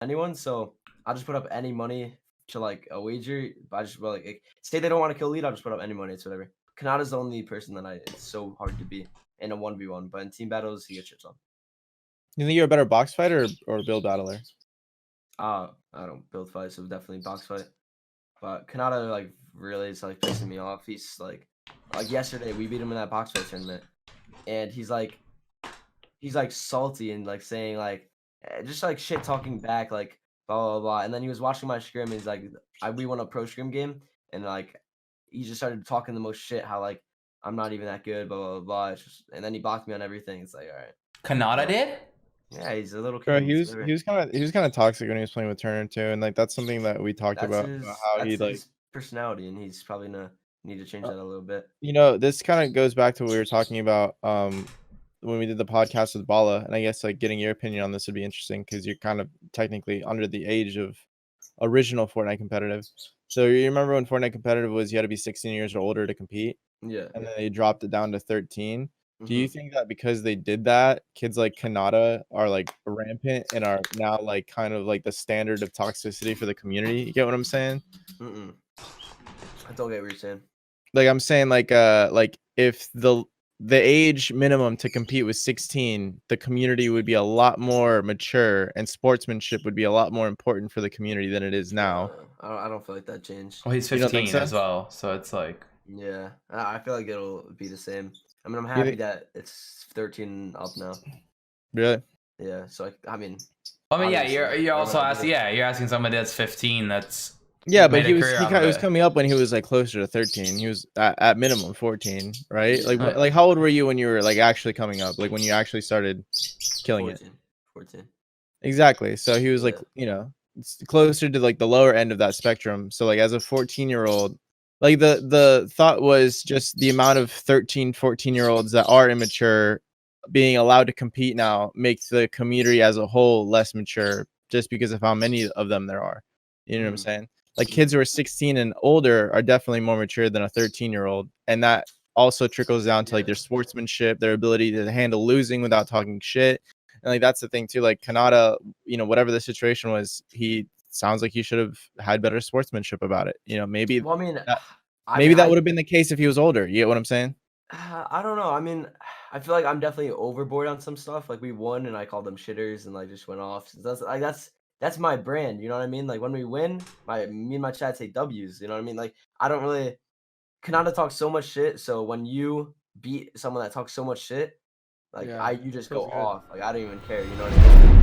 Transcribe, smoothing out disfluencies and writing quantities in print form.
anyone, so I'll just put up any money to like a wager. I just like say they don't want to kill lead, I'll just put up any money. It's whatever. Khanada's the only person that it's so hard to beat in a 1v1, but in team battles he gets shit on. You think you're a better box fighter or build battler? I don't build fight, so definitely box fight. But Khanada like really is like pissing me off. He's like yesterday we beat him in that box fight tournament, and he's like salty and like saying like just like shit talking back like blah blah blah. And then he was watching my scrim. And he's like, we won a pro scrim game, and like he just started talking the most shit. How like I'm not even that good, blah blah blah. It's just, and then he blocked me on everything. It's like, all right. Khanada did? Yeah, he's a little Bro, kid. he was kind of toxic when he was playing with Turner too, and like that's something that we talked That's about how he that's like. his personality, and he's probably gonna need to change that a little bit. You know, this kind of goes back to what we were talking about when we did the podcast with Bala, and I guess like getting your opinion on this would be interesting because you're kind of technically under the age of original Fortnite competitive. So you remember when Fortnite competitive was you had to be 16 years or older to compete? Yeah. And then they dropped it down to 13. Do you Mhm. think that because they did that, kids like Khanada are like rampant and are now like kind of like the standard of toxicity for the community? You get what I'm saying? Mm-mm. I don't get what you're saying. Like I'm saying like if the age minimum to compete was 16, the community would be a lot more mature and sportsmanship would be a lot more important for the community than it is now. I don't feel like that changed. Well, he's You don't think 15 so? as well, so it's like Yeah, I feel like it'll be the same. I mean, I'm You happy think- that it's 13 up now. Really? Yeah, so I mean, I mean, yeah, obviously, you're I also wanna do asking, it. yeah, you're asking somebody that's 15 that's Yeah, but made he a was career out of it was it. coming up when he was like closer to 13. He was at minimum 14, right? Like Right. like how old were you when you were like actually coming up? Like when you actually started killing 14, it? 14. Exactly. So he was like, Yeah. you know, closer to like the lower end of that spectrum. So like as a 14-year-old, like the thought was just the amount of 13, 14-year-olds that are immature being allowed to compete now makes the community as a whole less mature just because of how many of them there are. You know what I'm Mhm. saying? Like kids who are 16 and older are definitely more mature than a 13-year-old. And that also trickles down to like their Yeah. sportsmanship, their ability to handle losing without talking shit. And like that's the thing too. Like Khanada, you know, whatever the situation was, he sounds like he should have had better sportsmanship about it. You know, maybe Well, I mean, that I maybe mean, that would have been the case if he was older. You get what I'm saying? I don't know. I mean, I feel like I'm definitely overboard on some stuff. Like we won, and I called them shitters, and like just went off. So that's my brand. You know what I mean? Like when we win, me and my chat say W's. You know what I mean? Like I don't really. Kanata talks so much shit. So when you beat someone that talks so much shit, like Yeah, you just feels go good. off. Like I don't even care. You know what I mean?